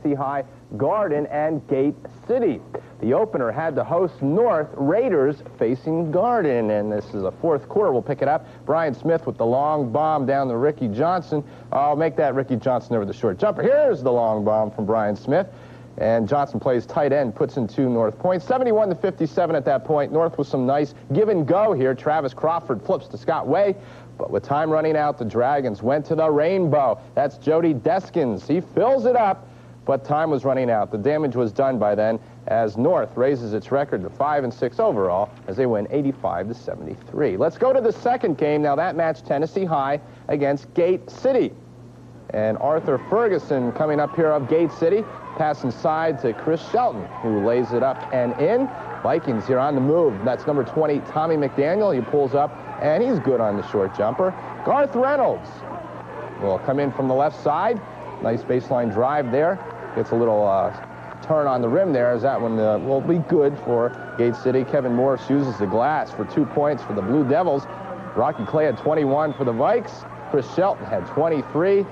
High, Garden, and Gate City. The opener had to host North, Raiders facing Garden, and this is the fourth quarter. We'll pick it up. Brian Smith with the long bomb down to Ricky Johnson. I'll make that Ricky Johnson over the short jumper. Here's the long bomb from Brian Smith, and Johnson plays tight end, puts in 2 North points. 71-57 at that point. North with some nice give and go here. Travis Crawford flips to Scott Way, but with time running out, the Dragons went to the rainbow. That's Jody Deskins. He fills it up, but time was running out. The damage was done by then, as North raises its record to 5-6 overall as they win 85-73. Let's go to the second game. Now that match, Tennessee High against Gate City. And Arthur Ferguson coming up here of Gate City, pass inside to Chris Shelton, who lays it up and in. Vikings here on the move. That's number 20, Tommy McDaniel. He pulls up, and he's good on the short jumper. Garth Reynolds will come in from the left side. Nice baseline drive there. Gets a little turn on the rim there, as that one will be good for Gate City. Kevin Morris uses the glass for 2 points for the Blue Devils. Rocky Clay had 21 for the Vikes. Chris Shelton had 23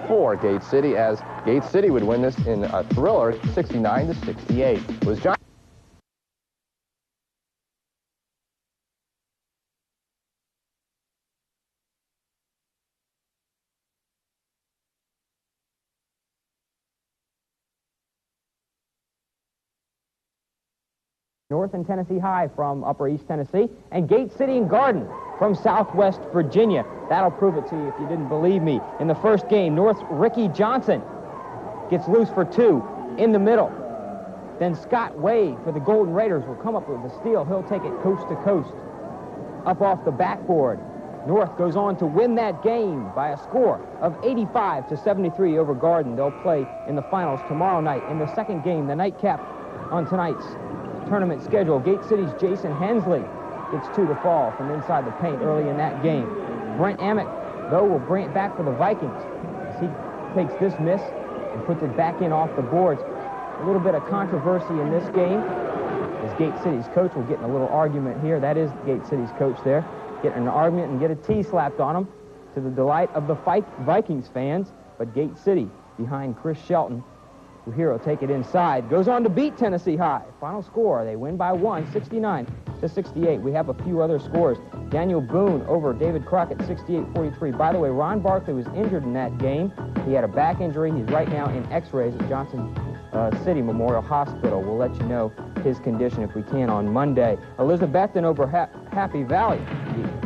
for Gate City, as Gate City would win this in a thriller, 69-68. It was John. North and Tennessee High from Upper East Tennessee, and Gate City and Garden from Southwest Virginia. That'll prove it to you if you didn't believe me. In the first game, North's Ricky Johnson gets loose for 2 in the middle. Then Scott Wade for the Golden Raiders will come up with the steal. He'll take it coast to coast up off the backboard. North goes on to win that game by a score of 85-73 over Garden. They'll play in the finals tomorrow night. In the second game, the nightcap on tonight's tournament schedule, Gate City's Jason Hensley gets 2 to fall from inside the paint early in that game. Brent Amick, though, will bring it back for the Vikings as he takes this miss and puts it back in off the boards. A little bit of controversy in this game as Gate City's coach will get in a little argument here. That is Gate City's coach there, getting an argument and get a tee slapped on him to the delight of the Vikings fans. But Gate City behind Chris Shelton, who here will take it inside, goes on to beat Tennessee High. Final score, they win by 1, 69-68. We have a few other scores. Daniel Boone over David Crockett, 68-43. By the way, Ron Barkley was injured in that game. He had a back injury. He's right now in x-rays at Johnson City Memorial Hospital. We'll let you know his condition if we can on Monday. Elizabethton over Happy Valley,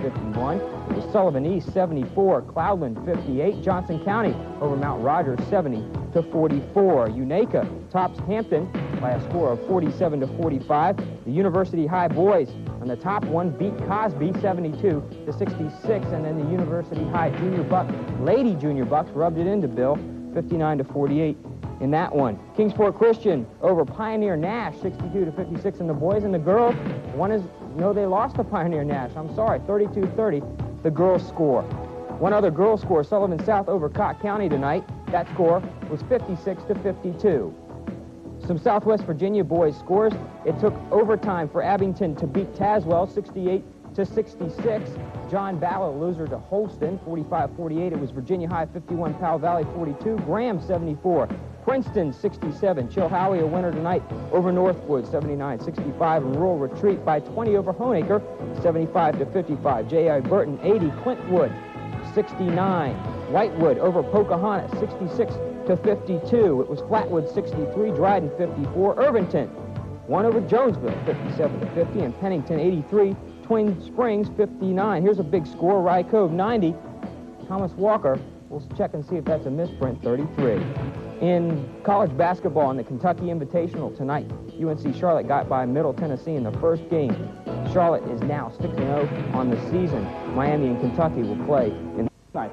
51. It was Sullivan East, 74. Cloudland, 58. Johnson County over Mount Rogers, 70-44. Unaka tops Hampton by a score of 47-45. The University High boys on the top one beat Cosby 72-66, and then the University High Junior Bucks, Lady Junior Bucks, rubbed it into Bill 59-48 in that one. Kingsport Christian over Pioneer Nash 62-56, and the boys and the girls, one is, no, they lost to Pioneer Nash, I'm sorry, 32-30, the girls score. One other girls score, Sullivan South over Cott County tonight. That score was 56-52. Some Southwest Virginia boys scores. It took overtime for Abington to beat Tazewell 68-66. John Ballo loser to Holston 45-48. It was Virginia High 51, Powell Valley 42. Graham 74. Princeton 67. Chilhowie a winner tonight over Northwood 79-65. And Rural Retreat by 20 over Honaker 75-55. J.I. Burton 80. Clintwood 69. Whitewood over Pocahontas 66-52. It was Flatwood 63, Dryden 54, Irvington 1 over Jonesville 57-50, and Pennington 83, Twin Springs 59. Here's a big score, Rye Cove 90, Thomas Walker, we'll check and see if that's a misprint, 33. In college basketball in the Kentucky Invitational tonight, UNC Charlotte got by Middle Tennessee in the first game. Charlotte is now 6-0 on the season. Miami and Kentucky will play in night.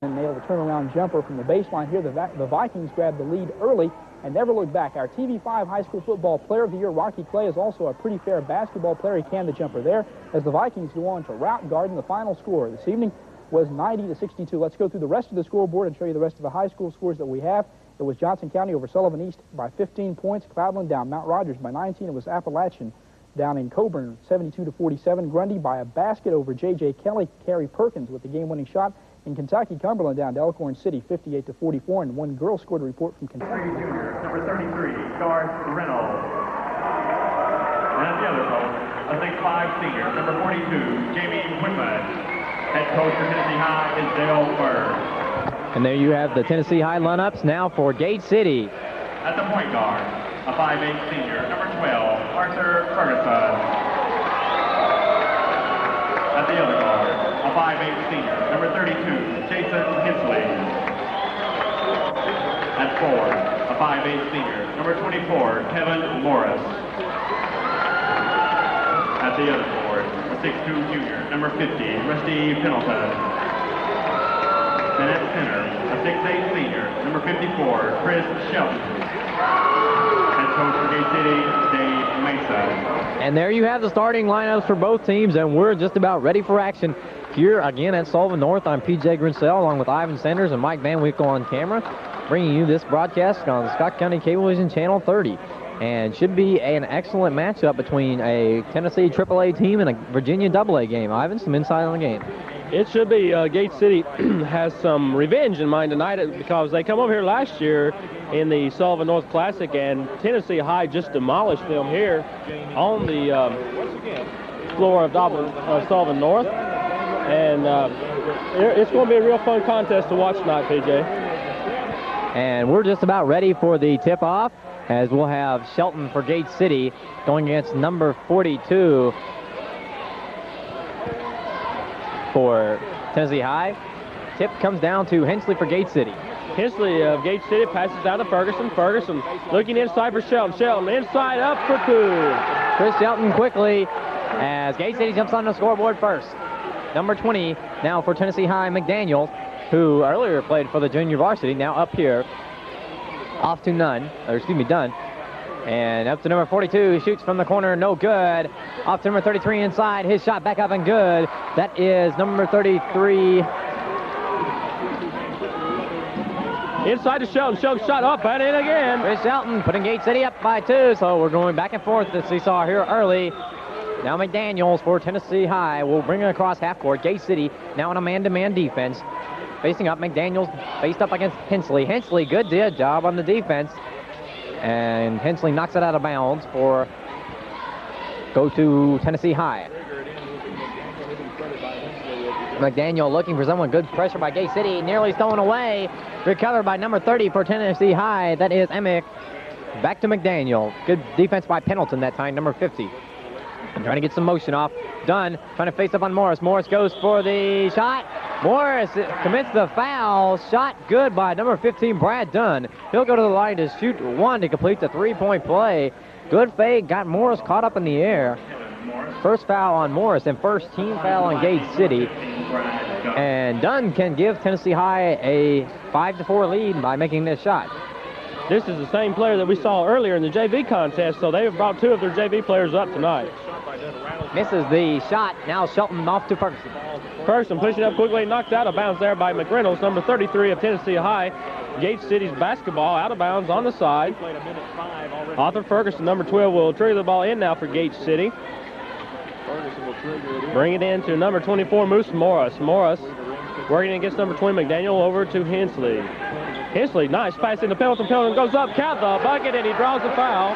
And nailed the turnaround jumper from the baseline here. The Vikings grabbed the lead early and never looked back. Our TV5 High School Football Player of the Year, Rocky Clay, is also a pretty fair basketball player. He canned the jumper there as the Vikings go on to rout Garden. The final score this evening was 90-62. Let's go through the rest of the scoreboard and show you the rest of the high school scores that we have. It was Johnson County over Sullivan East by 15 points. Cloudland down Mount Rogers by 19. It was Appalachian down in Coburn 72-47. Grundy by a basket over J.J. Kelly. Kerry Perkins with the game-winning shot. In Kentucky, Cumberland down to Elkhorn City 58-44, and one girl scored a report from Kentucky. Junior, number 33, Garth Reynolds. And at the other post, a 6'5" senior, number 42, Jamie Whitman. Head coach for Tennessee High is Dale Bird. And there you have the Tennessee High lineups now for Gate City. At the point guard, a 5'8" senior, number 12, Arthur Ferguson. At the other guard, a 5'8" senior, number 32, Jason Hensley. At 4, a 5'8" senior, number 24, Kevin Morris. At the other board, a 6'2" junior, number 50, Rusty Pendleton. And at center, a 6'8" senior, number 54, Chris Shelton. Head coach for Gate City, Dave Mesa. And there you have the starting lineups for both teams, and we're just about ready for action. Here again at Sulivan North, I'm PJ Grinsell, along with Ivan Sanders and Mike Van Winkle on camera, bringing you this broadcast on Scott County Cablevision Channel 30. And should be an excellent matchup between a Tennessee AAA team and a Virginia AA game. Ivan, some insight on the game. It should be. Gate City has some revenge in mind tonight because they come over here last year in the Sulivan North Classic, and Tennessee High just demolished them here on the floor of Sulivan North. And it's going to be a real fun contest to watch tonight, PJ. And we're just about ready for the tip-off, as we'll have Shelton for Gate City going against number 42 for Tennessee High. Tip comes down to Hensley for Gate City. Hensley of Gate City passes down to Ferguson. Ferguson looking inside for Shelton. Shelton inside up for two. Chris Shelton quickly as Gate City jumps on the scoreboard first. Number 20 now for Tennessee High, McDaniel, who earlier played for the junior varsity, now up here. Off to Dunn. And up to number 42, he shoots from the corner, no good. Off to number 33 inside, his shot back up and good. That is number 33. Inside to Shelton. Shelton shot up and in again. Chris Shelton putting Gate City up by 2, so we're going back and forth this seesaw here early. Now McDaniels for Tennessee High will bring it across half court. Gate City now in a man-to-man defense. Facing up, McDaniels faced up against Hensley. Hensley, good job on the defense. And Hensley knocks it out of bounds for go to Tennessee High. McDaniel looking for someone. Good pressure by Gate City. Nearly stolen away. Recovered by number 30 for Tennessee High. That is Emick. Back to McDaniel. Good defense by Pendleton that time, number 50. And trying to get some motion off. Dunn trying to face up on Morris. Morris goes for the shot. Morris commits the foul. Shot good by number 15, Brad Dunn. He'll go to the line to shoot one to complete the three-point play. Good fake. Got Morris caught up in the air. First foul on Morris and first team foul on Gate City. And Dunn can give Tennessee High a 5-4 lead by making this shot. This is the same player that we saw earlier in the JV contest, so they've brought two of their JV players up tonight. Misses the shot. Now Shelton off to Ferguson. Ferguson pushing up quickly, knocked out of bounds there by McReynolds, number 33 of Tennessee High. Gate City's basketball out of bounds on the side. Arthur Ferguson, number 12, will trigger the ball in now for Gate City. Bring it in to number 24, Moose Morris. Morris working against number 20, McDaniel, over to Hensley. Hensley, nice pass into Pendleton. Pendleton goes up, count the bucket, and he draws the foul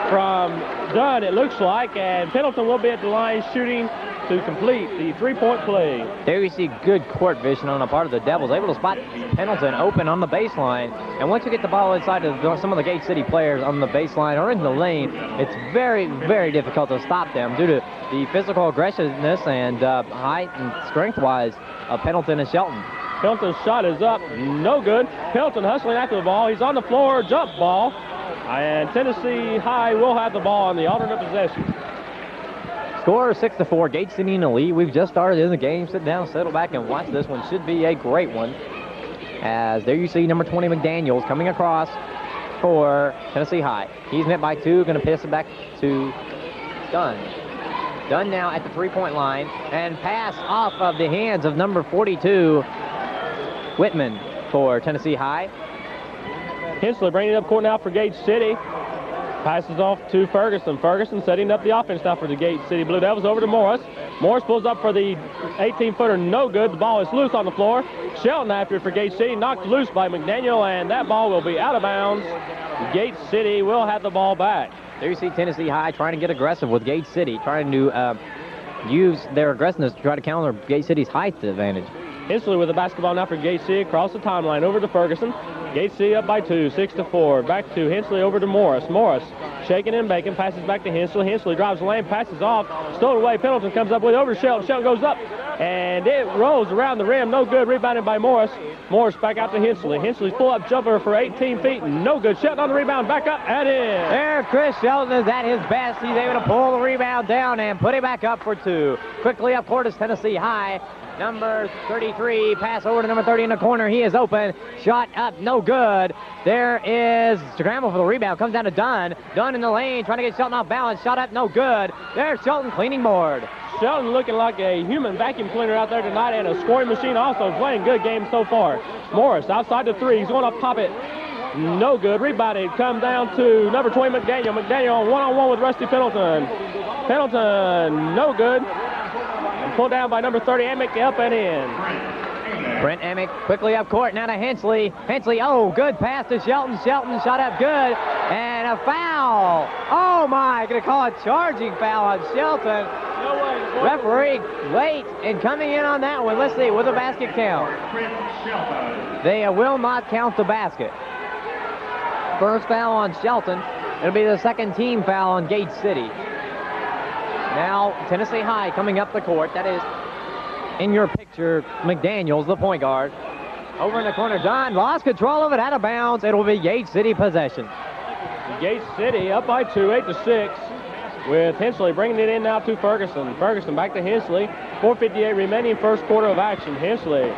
from Dunn, it looks like, and Pendleton will be at the line shooting to complete the three-point play. There you see good court vision on the part of the Devils, able to spot Pendleton open on the baseline. And once you get the ball inside of some of the Gate City players on the baseline or in the lane, it's very, very difficult to stop them due to the physical aggressiveness and height and strength-wise of Pendleton and Shelton. Pendleton's shot is up, no good. Pendleton hustling after the ball. He's on the floor, jump ball. And Tennessee High will have the ball on the alternate possession. Score 6-4, Gate City in the lead. We've just started in the game. Sit down, settle back, and watch this one. Should be a great one. As there you see number 20, McDaniels, coming across for Tennessee High. He's met by 2, going to pass it back to Dunn. Dunn now at the three-point line, and pass off of the hands of number 42, Whitman for Tennessee High. Hensley bringing it up court now for Gate City. Passes off to Ferguson. Ferguson setting up the offense now for the Gate City Blue Devils. Over to Morris. Morris pulls up for the 18-footer. No good. The ball is loose on the floor. Shelton after it for Gate City. Knocked loose by McDaniel, and that ball will be out of bounds. Gate City will have the ball back. There you see Tennessee High trying to get aggressive with Gate City, trying to use their aggressiveness to try to counter Gate City's height advantage. Hensley with the basketball now for Gate City across the timeline. Over to Ferguson. Gate City up by 2, 6-4. Back to Hensley, over to Morris. Morris shaking and baking, passes back to Hensley. Hensley drives the lane, passes off, stolen away. Pendleton comes up with it over to Shelton. Shelton goes up, and it rolls around the rim. No good. Rebounded by Morris. Morris back out to Hensley. Hensley's pull-up jumper for 18 feet. No good. Shelton on the rebound. Back up and in. There, Chris Shelton is at his best. He's able to pull the rebound down and put it back up for 2. Quickly up court is Tennessee High. Number 33, pass over to number 30 in the corner. He is open. Shot up, no good. There is scramble for the rebound. Comes down to Dunn. Dunn in the lane, trying to get Shelton off balance. Shot up, no good. There's Shelton cleaning board. Shelton looking like a human vacuum cleaner out there tonight, and a scoring machine also. Playing good game so far. Morris outside the 3. He's going to pop it. No good. Rebounded. Come down to number 20, McDaniel. McDaniel on one-on-one with Rusty Pendleton. Pendleton, no good. Pulled down by number 30, Amick, up and in. Brent Amick quickly up court, now to Hensley. Hensley, oh, good pass to Shelton. Shelton shot up good, and a foul. Oh, my, going to call a charging foul on Shelton. Referee late and coming in on that one. Let's see, with the basket count. They will not count the basket. First foul on Shelton. It'll be the second team foul on Gate City. Now, Tennessee High coming up the court. That is, in your picture, McDaniels, the point guard. Over in the corner, Dunn lost control of it, out of bounds. It'll be Gate City possession. Gate City up by 2, 8-6, with Hensley bringing it in now to Ferguson. Ferguson back to Hensley. 4:58 remaining, first quarter of action. Hensley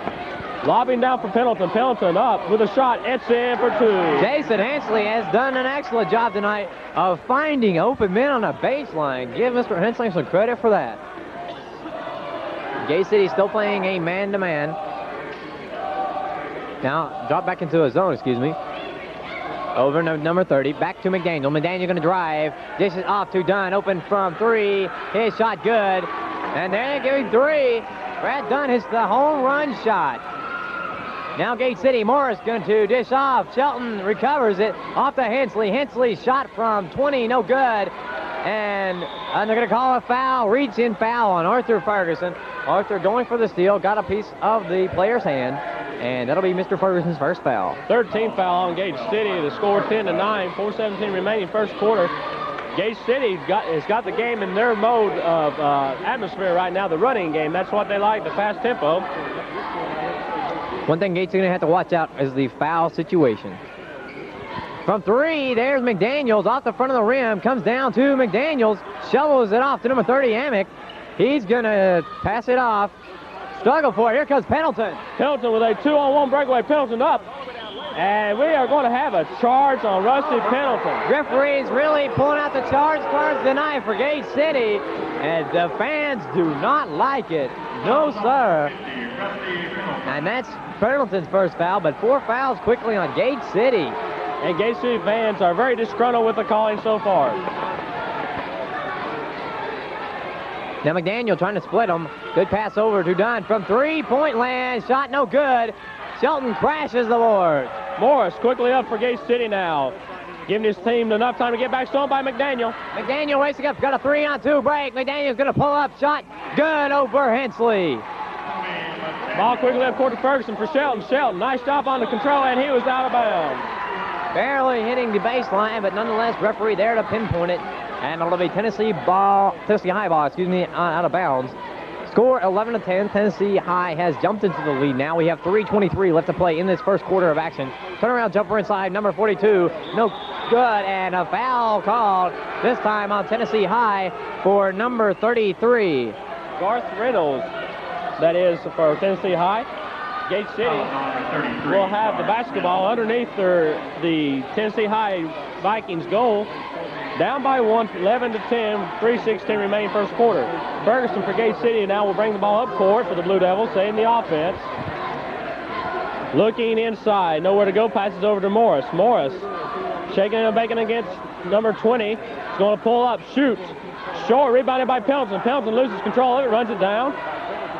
lobbing down for Pendleton. Pendleton up with a shot. It's in for 2. Jason Hensley has done an excellent job tonight of finding open men on the baseline. Give Mr. Hensley some credit for that. Gate City still playing a man-to-man. Now, drop back into a zone, excuse me. Over to number 30, back to McDaniel. McDaniel going to drive. Dishes off to Dunn, open from 3. His shot good. And they're giving 3. Brad Dunn hits the home run shot. Now Gate City, Morris going to dish off. Shelton recovers it off to Hensley. Hensley shot from 20, no good. And they're going to call a foul, reach-in foul on Arthur Ferguson. Arthur going for the steal, got a piece of the player's hand, and that'll be Mr. Ferguson's first foul. 13th foul on Gate City. The score 10-9, 4:17 remaining first quarter. Gate City has got the game in their mode of atmosphere right now, the running game. That's what they like, the fast tempo. One thing Gates is going to have to watch out is the foul situation. From 3, there's McDaniels off the front of the rim. Comes down to McDaniels. Shovels it off to number 30, Amick. He's going to pass it off. Struggle for it. Here comes Pendleton. Pendleton with a 2-on-1 breakaway. Pendleton up. And we are going to have a charge on Rusty Pendleton. Referees really pulling out the charge cards tonight for Gate City. And the fans do not like it. No, sir. And that's Pendleton's first foul, but 4 fouls quickly on Gate City. And Gate City fans are very disgruntled with the calling so far. Now McDaniel trying to split them. Good pass over to Dunn from 3-point land. Shot no good. Shelton crashes the board. Morris quickly up for Gate City now. Giving his team enough time to get back. Stolen by McDaniel. McDaniel racing up. Got a 3-on-2 break. McDaniel's going to pull up. Shot good over Hensley. Ball quickly up court to Ferguson for Shelton. Shelton, nice job on the control, and he was out of bounds. Barely hitting the baseline, but nonetheless, referee there to pinpoint it. And it'll be Tennessee High ball, out of bounds. Score 11-10. Tennessee High has jumped into the lead now. We have 3:23 left to play in this first quarter of action. Turnaround jumper inside, number 42. No good, and a foul called, this time on Tennessee High for number 33. Garth Reynolds, that is for Tennessee High. Gate City will have the basketball underneath the Tennessee High Vikings goal. Down by 1, 11-10, 3:16 remaining first quarter. Ferguson for Gate City now will bring the ball up court for the Blue Devils, setting the offense. Looking inside, nowhere to go, passes over to Morris. Morris Shaking and baking against number 20. He's going to pull up, shoot. Short, rebounded by Pendleton. Pendleton loses control of it, runs it down.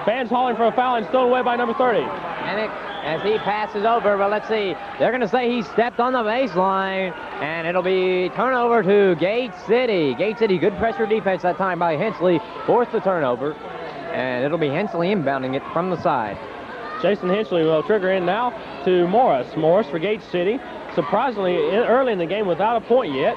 Fans hauling for a foul and stolen away by number 30. And as he passes over, but let's see. They're going to say he stepped on the baseline, and it'll be turnover to Gate City. Gate City, good pressure defense that time by Hensley. Forced the turnover, and it'll be Hensley inbounding it from the side. Jason Hensley will trigger in now to Morris. Morris for Gate City. Surprisingly, early in the game without a point yet.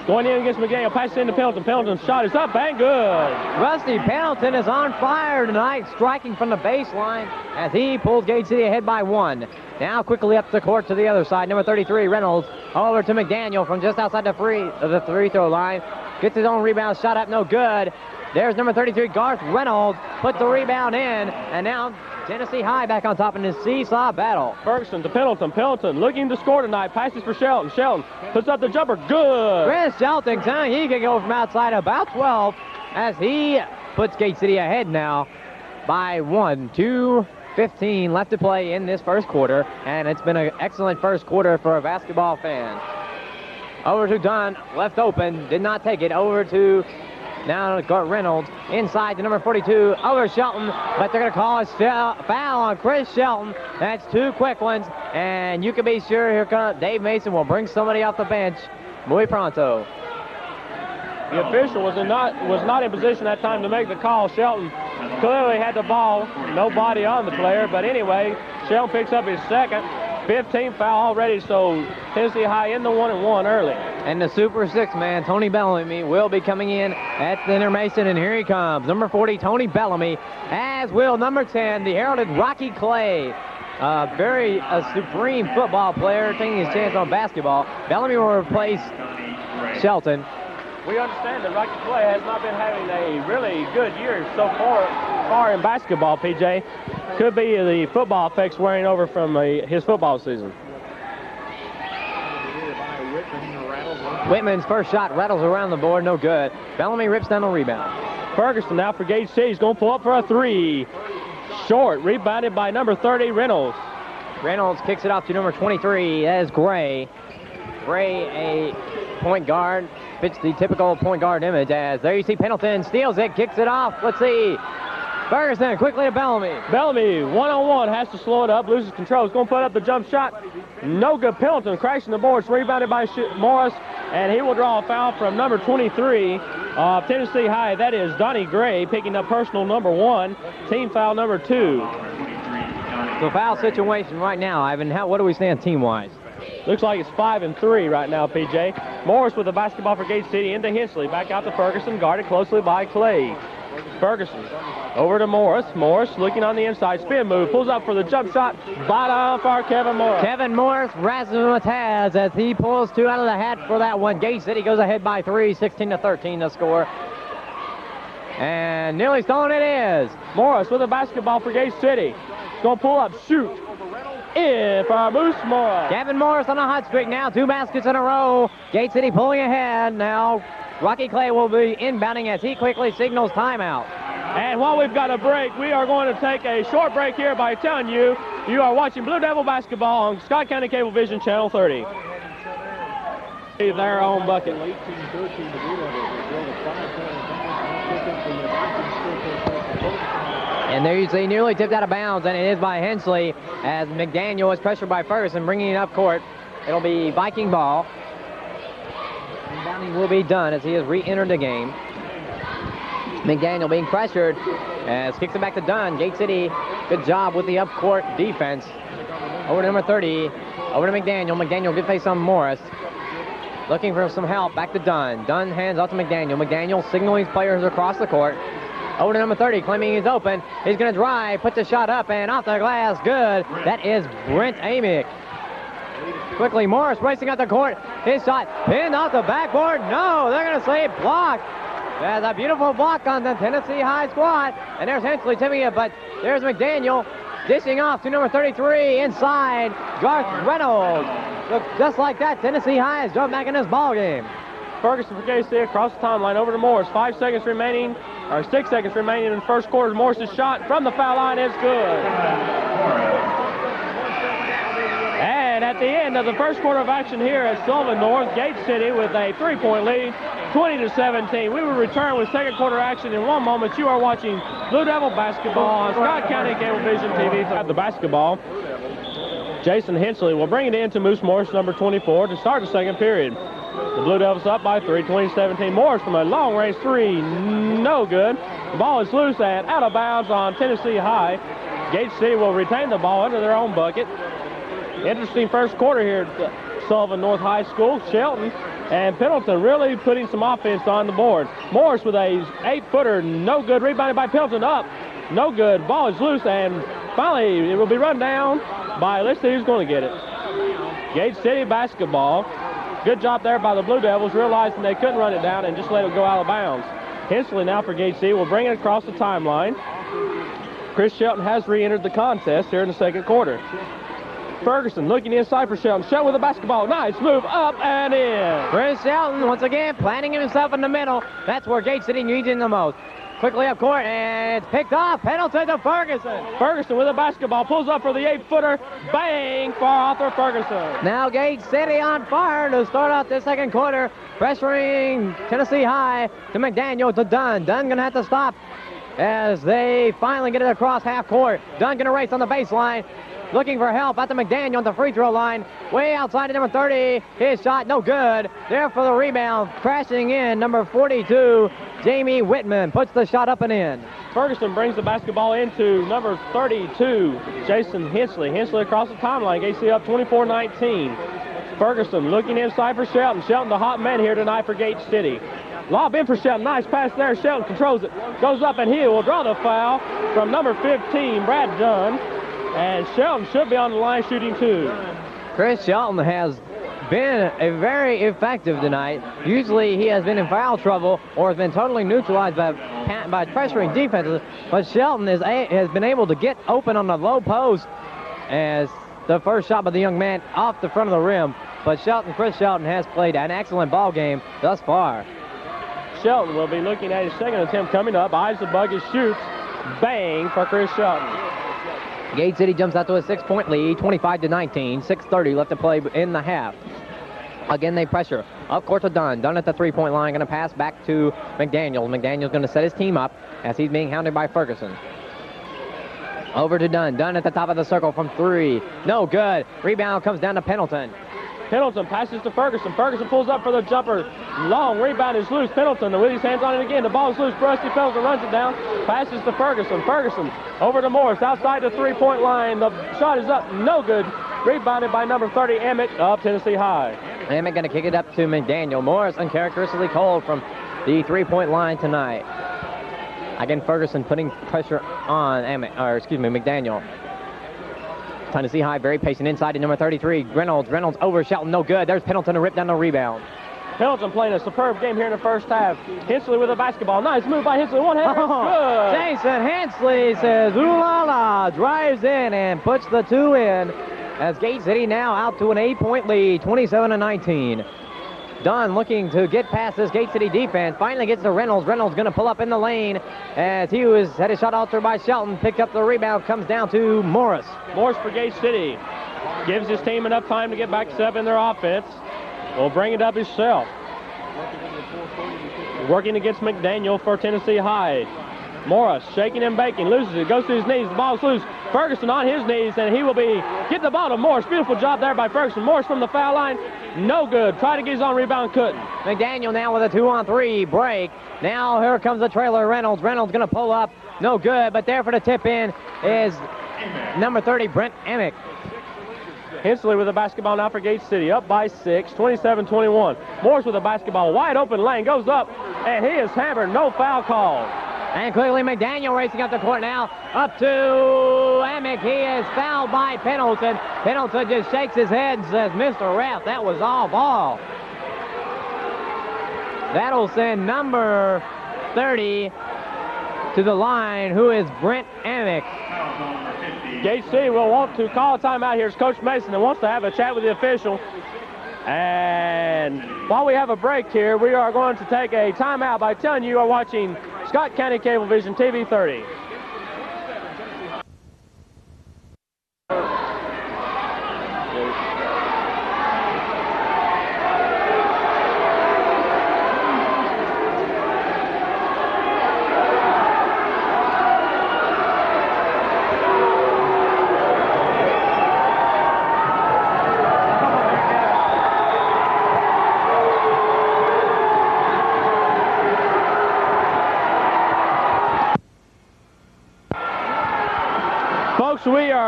Going in against McDaniel, passes into Pendleton. Pendleton's shot is up and good. Rusty Pendleton is on fire tonight, striking from the baseline as he pulls Gate City ahead by 1. Now quickly up the court to the other side. Number 33, Reynolds, over to McDaniel from just outside the free throw line. Gets his own rebound, shot up, no good. There's number 33, Garth Reynolds, put the rebound in, and now Tennessee High back on top in this seesaw battle. Ferguson to Pendleton. Pendleton looking to score tonight. Passes for Shelton. Shelton puts up the jumper. Good. Chris Shelton, he can go from outside about 12 as he puts Gate City ahead now by 1. 2:15 left to play in this first quarter, and it's been an excellent first quarter for a basketball fan. Over to Dunn, left open, did not take it. Over to now Garth Reynolds, inside to number 42, over Shelton, but they're going to call a foul on Chris Shelton. That's 2 quick ones, and you can be sure here comes Dave Mason will bring somebody off the bench muy pronto. The official was not in position that time to make the call. Shelton clearly had the ball, nobody on the player, but anyway, Shelton picks up his second. 15th foul already, so Tennessee High in the 1-and-1 early. And the Super 6 man, Tony Bellamy, will be coming in at the intermission, and here he comes. Number 40, Tony Bellamy, as will number 10, the heralded Rocky Clay. A supreme football player, taking his chance on basketball. Bellamy will replace Shelton. We understand that Rocky Clay has not been having a really good year so far in basketball, PJ. Could be the football effects wearing over from his football season. Whitman's first shot rattles around the board, no good. Bellamy rips down the rebound. Ferguson now for Gate City. He's going to pull up for a 3. Short, rebounded by number 30, Reynolds. Reynolds kicks it off to number 23, that is Gray. Gray, a point guard, fits the typical point guard image as there you see Pendleton steals it, kicks it off. Let's see. Ferguson quickly to Bellamy. Bellamy, one-on-one, has to slow it up, loses control. He's going to put up the jump shot. No good. Pendleton crashing the boards, rebounded by Morris, and he will draw a foul from number 23 of Tennessee High. That is Donnie Gray picking up personal number 1, team foul number 2. So foul situation right now, Ivan. What do we stand team-wise? Looks like it's 5-3 right now, PJ. Morris with the basketball for Gate City into Hensley. Back out to Ferguson, guarded closely by Clay. Ferguson over to Morris. Morris looking on the inside. Spin move. Pulls up for the jump shot. Bottom for Kevin Morris. Kevin Morris razzmatazz as he pulls 2 out of the hat for that one. Gate City goes ahead by 3. 16-13 the score. And nearly stolen it is. Morris with the basketball for Gate City. He's going to pull up. Shoot. In for Moose Morris. Kevin Morris on a hot streak now. 2 baskets in a row. Gate City pulling ahead. Now Rocky Clay will be inbounding as he quickly signals timeout. And while we've got a break, we are going to take a short break here by telling you you are watching Blue Devil basketball on Scott County Cablevision Channel 30. Their own bucket. And there you see nearly tipped out of bounds, and it is by Hensley as McDaniel is pressured by Ferguson, bringing it up court. It'll be Viking ball. Inbounding will be done as he has re-entered the game. McDaniel being pressured as kicks it back to Dunn. Gate City, good job with the up-court defense. Over to number 30, over to McDaniel. McDaniel, good face on Morris. Looking for some help, back to Dunn. Dunn hands off to McDaniel. McDaniel signaling his players across the court. Over to number 30, claiming he's open. He's going to drive, puts the shot up, and off the glass, good. That is Brent Amick. Quickly, Morris racing out the court. His shot pinned off the backboard. No, they're going to say blocked. There's a beautiful block on the Tennessee High squad. And there's Hensley tipping it, but there's McDaniel dishing off to number 33 inside, Garth Reynolds. So just like that, Tennessee High has jumped back in this ball game. Ferguson for KC across the timeline over to Morris. 6 seconds remaining in the first quarter. Morris's shot from the foul line is good. And at the end of the first quarter of action here at Sulivan North, Gate City with a 3-point lead, 20-17. We will return with second quarter action in one moment. You are watching Blue Devil basketball on Scott County Cablevision TV. At the basketball, Jason Hensley will bring it in to Moose Morris, number 24, to start the second period. The Blue Devils up by 3, 20-17. Morris from a long-range three, no good. The ball is loose and out of bounds on Tennessee High. Gate City will retain the ball under their own bucket. Interesting first quarter here at Sulivan North High School. Shelton and Pendleton really putting some offense on the board. Morris with a 8-footer, no good. Rebounded by Pendleton, up, no good. Ball is loose, and finally it will be run down by, let's see who's going to get it. Gate City basketball. Good job there by the Blue Devils, realizing they couldn't run it down and just let it go out of bounds. Hensley now for Gate City will bring it across the timeline. Chris Shelton has re-entered the contest here in the second quarter. Ferguson looking inside for Shelton. Shelton with the basketball. Nice move up and in. Chris Shelton once again planting himself in the middle. That's where Gate City needs him the most. Quickly up court, and it's picked off. Pendleton to Ferguson. Ferguson with the basketball. Pulls up for the 8-footer. Bang! Far off for Ferguson. Now Gate City on fire to start out this second quarter. Pressuring Tennessee High to McDaniel to Dunn. Dunn going to have to stop as they finally get it across half court. Dunn going to race on the baseline. Looking for help at the McDaniel on the free throw line. Way outside of number 30. His shot no good. There for the rebound. Crashing in number 42. Jamie Whitman puts the shot up and in. Ferguson brings the basketball into number 32, Jason Hensley. Hensley across the timeline. Gate City up 24-19. Ferguson looking inside for Shelton. Shelton the hot man here tonight for Gate City. Lob in for Shelton. Nice pass there. Shelton controls it. Goes up and he will draw the foul from number 15, Brad Dunn. And Shelton should be on the line shooting two. Chris Shelton has been very effective tonight. Usually he has been in foul trouble or has been totally neutralized by pressuring defenses. But Shelton has been able to get open on the low post as the first shot by the young man off the front of the rim. But Chris Shelton has played an excellent ball game thus far. Shelton will be looking at his second attempt coming up. Eyes the bucket, shoots. Bang for Chris Shelton. Gate City jumps out to a 6-point lead, 25-19. 6:30 left to play in the half. Again, they pressure. Up court to Dunn. Dunn at the 3-point line, going to pass back to McDaniel. McDaniel's going to set his team up as he's being hounded by Ferguson. Over to Dunn. Dunn at the top of the circle from 3. No good. Rebound comes down to Pendleton. Pendleton passes to Ferguson. Ferguson pulls up for the jumper. Long rebound is loose. Pendleton with his hands on it again. The ball is loose. Rusty Pendleton runs it down. Passes to Ferguson. Ferguson over to Morris outside the 3-point line. The shot is up. No good. Rebounded by number 30, Emmett of Tennessee High. Emmett going to kick it up to McDaniel. Morris uncharacteristically cold from the 3-point line tonight. Again, Ferguson putting pressure on McDaniel. Tennessee High very patient inside to number 33, Reynolds. Reynolds over Shelton, no good. There's Pendleton to rip down the rebound. Pendleton playing a superb game here in the first half. Hensley with the basketball. Nice move by Hensley. One-hander. Good. Jason Hensley says, ooh la la, drives in and puts the 2 in. As Gate City now out to an 8-point lead, 27-19. Dunn looking to get past this Gate City defense. Finally gets to Reynolds. Reynolds going to pull up in the lane as he had his shot altered by Shelton. Picked up the rebound. Comes down to Morris. Morris for Gate City. Gives his team enough time to get back set up in their offense. Will bring it up himself. Working against McDaniel for Tennessee High. Morris shaking and baking. Loses it. Goes to his knees. The ball's loose. Ferguson on his knees, and he will be getting the ball to Morris. Beautiful job there by Ferguson. Morris from the foul line. No good. Tried to get his own rebound, couldn't. McDaniel now with a 2-on-3 break. Now here comes the trailer, Reynolds. Reynolds going to pull up. No good, but there for the tip in is number 30, Brent Emick. Hensley with the basketball now for Gate City. Up by 6, 27-21. Morris with the basketball. Wide open lane. Goes up, and he is hammered. No foul call. And clearly McDaniel racing up the court now. Up to Amick. He is fouled by Pendleton. Pendleton just shakes his head and says, Mr. Ref, that was all ball. That'll send number 30 to the line, who is Brent Amick. Gate City will want to call a timeout. Here's Coach Mason and wants to have a chat with the official. And while we have a break here, we are going to take a timeout by telling you are watching Scott County Cablevision TV 30.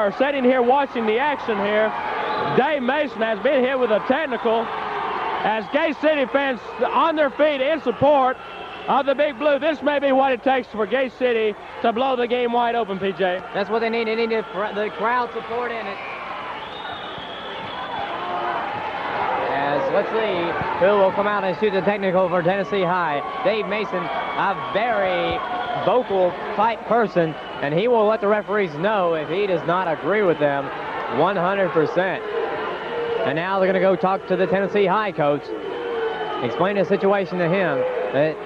are sitting here watching the action here. Dave Mason has been hit with a technical as Gate City fans on their feet in support of the Big Blue. This may be what it takes for Gate City to blow the game wide open, PJ. That's what they need. They need the crowd support in it. As let's see who will come out and shoot the technical for Tennessee High. Dave Mason, a very vocal fight person, and he will let the referees know if he does not agree with them 100%. And now they're going to go talk to the Tennessee High coach, explain the situation to him.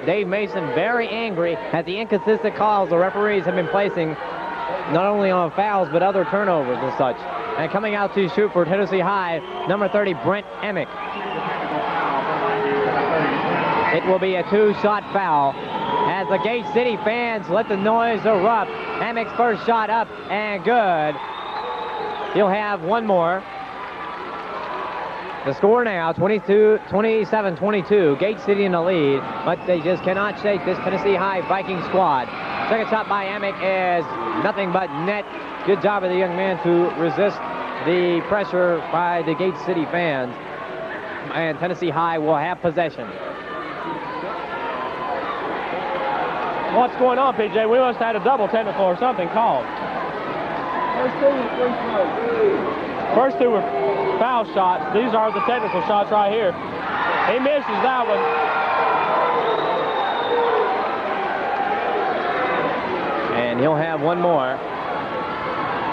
Dave Mason very angry at the inconsistent calls the referees have been placing, not only on fouls but other turnovers and such. And coming out to shoot for Tennessee High, number 30, Brent Emick. It will be a two-shot foul as the Gate City fans let the noise erupt. Emick's first shot up and good. He'll have one more. The score now, 27-22. Gate City in the lead, but they just cannot shake this Tennessee High Viking squad. Second shot by Emick is nothing but net. Good job of the young man to resist the pressure by the Gate City fans. And Tennessee High will have possession. What's going on, PJ? We must have had a double technical or something called. First two were foul shots. These are the technical shots right here. He misses that one. And he'll have one more.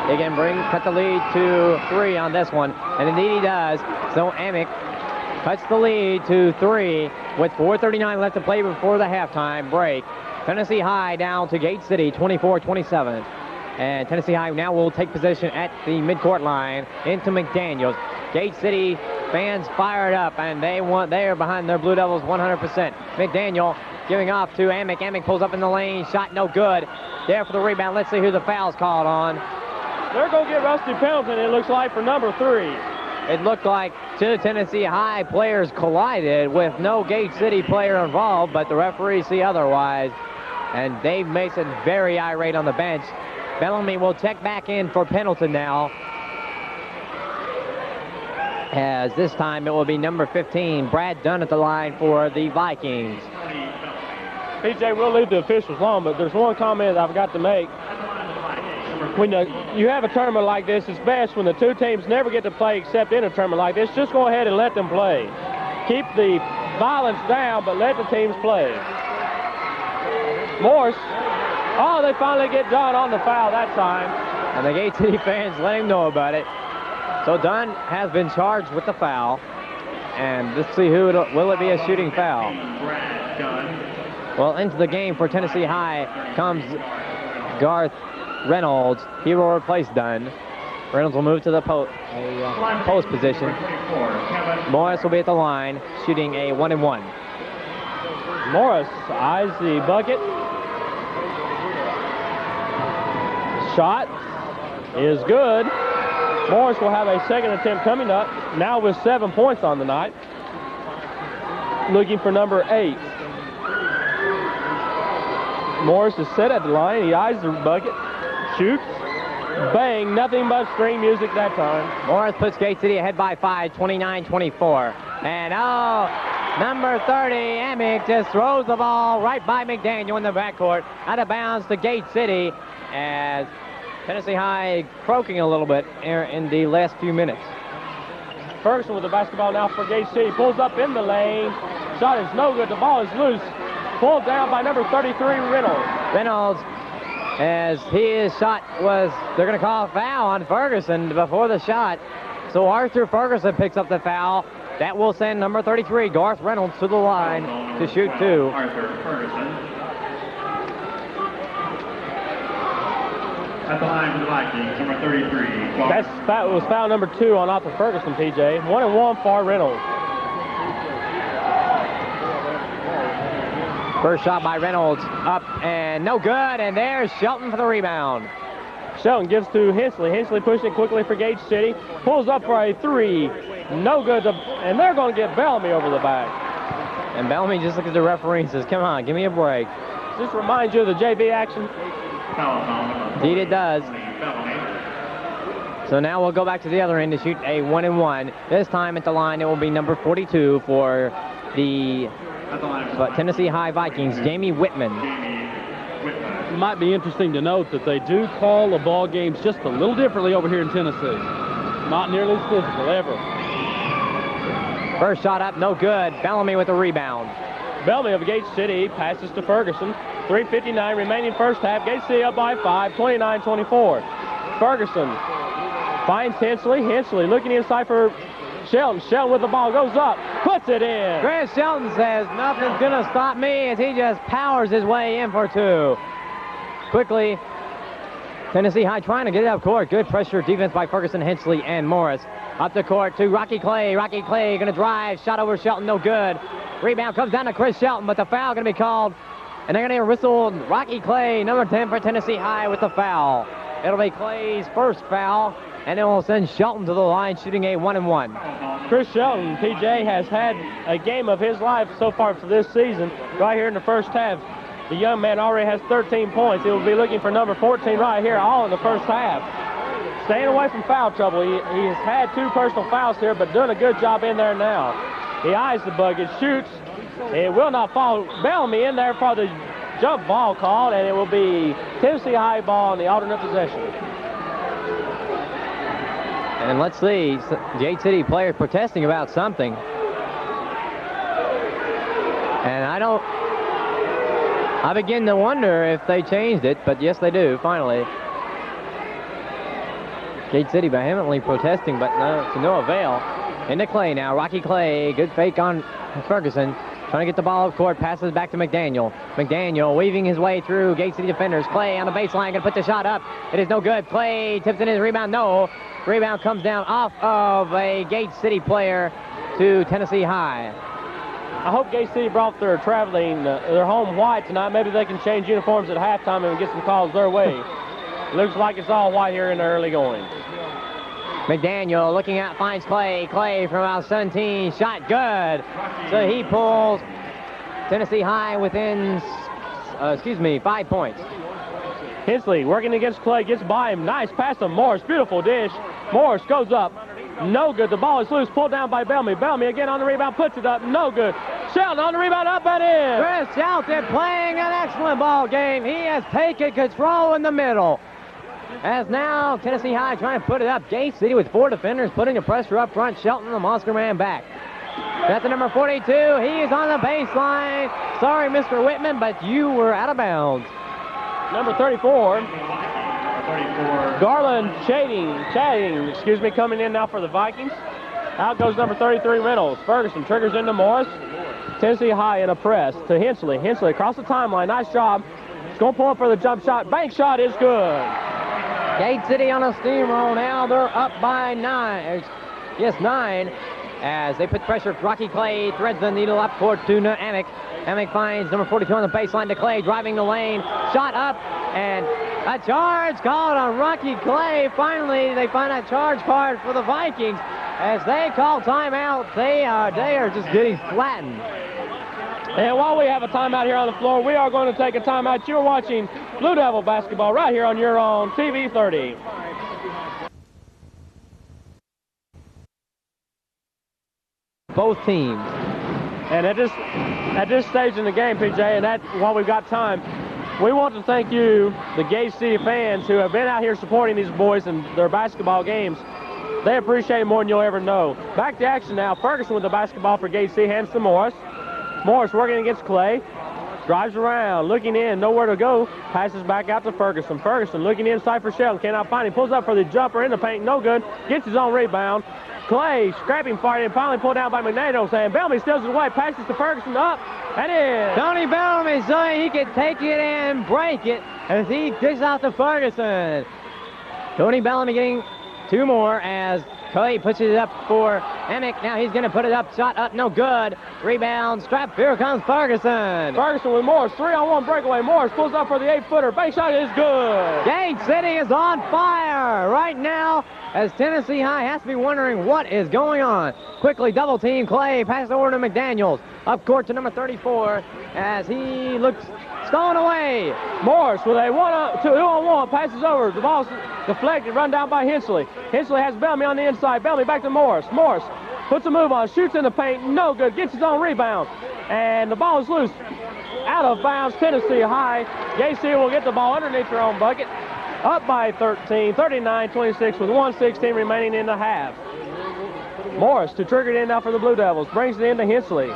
They can cut the lead to 3 on this one. And indeed he does. So Emick cuts the lead to 3 with 4:39 left to play before the halftime break. Tennessee High down to Gate City, 24-27. And Tennessee High now will take position at the midcourt line into McDaniels. Gate City fans fired up, and they are behind their Blue Devils 100%. McDaniel giving off to Emick. Emick pulls up in the lane. Shot no good. There for the rebound. Let's see who the foul's called on. They're going to get Rusty Pendleton, it looks like, for number 3. It looked like two Tennessee High players collided with no Gate City player involved, but the referees see otherwise. And Dave Mason very irate on the bench. Bellamy will check back in for Pendleton now. As this time it will be number 15, Brad Dunn at the line for the Vikings. PJ, we'll leave the officials alone, but there's one comment I've got to make. When you have a tournament like this, it's best when the two teams never get to play except in a tournament like this. Just go ahead and let them play. Keep the violence down, but let the teams play. Morse. Oh, they finally get Dunn on the foul that time. And the Gate City fans let him know about it. So Dunn has been charged with the foul. And let's see will it be a shooting foul? Well, into the game for Tennessee High comes Garth Reynolds. He will replace Dunn. Reynolds will move to the post position. Morris will be at the line, shooting a 1-and-1. Morris eyes the bucket. Shot is good. Morris will have a second attempt coming up, now with 7 points on the night. Looking for number 8. Morris is set at the line. He eyes the bucket, shoots, bang, nothing but string music that time. Morris puts Gate City ahead by 5, 29-24. And number 30, Emick just throws the ball right by McDaniel in the backcourt, out of bounds to Gate City, as Tennessee High croaking a little bit in the last few minutes. Ferguson with the basketball now for Gate City. Pulls up in the lane. Shot is no good. The ball is loose. Pulled down by number 33, Reynolds. Reynolds, as his shot was, they're going to call a foul on Ferguson before the shot. So Arthur Ferguson picks up the foul. That will send number 33, Garth Reynolds, to the line to shoot 2. Arthur Ferguson. At the line for the Vikings, number 33. That was foul number 2 on Arthur Ferguson, PJ. 1-and-1 for Reynolds. First shot by Reynolds, up and no good, and there's Shelton for the rebound. Shelton gives to Hensley. Hensley pushing it quickly for Gate City. Pulls up for a 3. No good, and they're going to get Bellamy over the back. And Bellamy just looks at the referee and says, come on, give me a break. Just reminds you of the JV action. Indeed it does. So now we'll go back to the other end to shoot a 1-and-1. This time at the line it will be number 42 for the Tennessee High Vikings, Jamie Whitman. It might be interesting to note that they do call the ball games just a little differently over here in Tennessee. Not nearly as physical ever. First shot up, no good. Bellamy with the rebound. Bellamy of Gate City passes to Ferguson. 3:59 remaining first half. Gate City up by 5, 29-24. Ferguson finds Hensley. Hensley looking inside for Shelton. Shelton with the ball goes up, puts it in. Chris Shelton says nothing's going to stop me as he just powers his way in for 2. Quickly, Tennessee High trying to get it up court. Good pressure defense by Ferguson, Hensley, and Morris. Up the court to Rocky Clay. Rocky Clay going to drive. Shot over Shelton, no good. Rebound comes down to Chris Shelton, but the foul going to be called. And they're going to whistle Rocky Clay, number 10 for Tennessee High, with the foul. It'll be Clay's first foul, and then we'll send Shelton to the line shooting a 1-and-1. Chris Shelton, PJ, has had a game of his life so far for this season. Right here in the first half, the young man already has 13 points. He will be looking for number 14 right here, all in the first half. Staying away from foul trouble. He has had 2 personal fouls here, but doing a good job in there now. He eyes the bucket, shoots. It will not fall. Bellamy in there for the jump ball called, and it will be Tennessee High ball on the alternate possession. And let's see, Gate City players protesting about something. And I begin to wonder if they changed it, but yes, they do, finally. Gate City vehemently protesting, but to no avail. Into Clay now. Rocky Clay, good fake on Ferguson. Trying to get the ball up court, passes back to McDaniel. McDaniel weaving his way through Gate City defenders. Clay on the baseline, going to put the shot up. It is no good. Clay tips in his rebound. No. Rebound comes down off of a Gate City player to Tennessee High. I hope Gate City brought their their home white tonight. Maybe they can change uniforms at halftime and get some calls their way. Looks like it's all white here in the early going. McDaniel looking out, finds Clay. Clay from about 17, shot good. So he pulls Tennessee High within, 5 points. Hensley working against Clay, gets by him. Nice pass to Morris, beautiful dish. Morris goes up, no good. The ball is loose, pulled down by Bellamy. Bellamy again on the rebound, puts it up, no good. Shelton on the rebound, up and in. Chris Shelton playing an excellent ball game. He has taken control in the middle. As now Tennessee High trying to put it up. Gate City with 4 defenders putting the pressure up front. Shelton, the monster man, back. That's the number 42. He is on the baseline. Sorry, Mr. Whitman, but you were out of bounds. Number 34. Garland coming in now for the Vikings. Out goes number 33, Reynolds. Ferguson triggers into Morris. Tennessee High in a press to Hensley. Hensley across the timeline. Nice job. He's going to pull up for the jump shot. Bank shot is good. Gate City on a steamroll now. They're up by 9. Yes, 9. As they put pressure, Rocky Clay threads the needle up court to Amick. Amick finds number 42 on the baseline to Clay, driving the lane. Shot up, and a charge called on Rocky Clay. Finally, they find a charge card for the Vikings. As they call timeout, they are just getting flattened. And while we have a timeout here on the floor, we are going to take a timeout. You're watching Blue Devil basketball right here on your own TV 30. Both teams. And at this stage in the game, PJ, and while we've got time, we want to thank you, the Gate City fans who have been out here supporting these boys in their basketball games. They appreciate it more than you'll ever know. Back to action now. Ferguson with the basketball for Gate City, hands to Morris. Morris working against Clay. Drives around, looking in, nowhere to go. Passes back out to Ferguson. Ferguson looking inside for Shelton. Cannot find him. Pulls up for the jumper in the paint. No good. Gets his own rebound. Clay scrapping for it and finally pulled down by McNato. And Bellamy steals it away. Passes to Ferguson. Up and in. Tony Bellamy saying he can take it and break it as he dishes out to Ferguson. Tony Bellamy getting 2 more as Clay pushes it up for Amick. Now he's going to put it up. Shot up, no good. Rebound, strap. Here comes Ferguson. Ferguson with Morris. 3-on-1 breakaway. Morris pulls up for the 8-footer. Bank shot is good. Gate City is on fire right now as Tennessee High has to be wondering what is going on. Quickly double team Clay. Pass over to McDaniels. Up court to number 34 as he looks Stolen away. Morris with a 2-on-1. Passes over. The ball's deflected. Run down by Hensley. Hensley has Bellamy on the inside. Bellamy back to Morris. Morris puts a move on. Shoots in the paint. No good. Gets his own rebound. And the ball is loose. Out of bounds. Tennessee High. Gate City will get the ball underneath their own bucket. Up by 13. 39-26 with 1:16 remaining in the half. Morris to trigger it in now for the Blue Devils. Brings it into Hensley.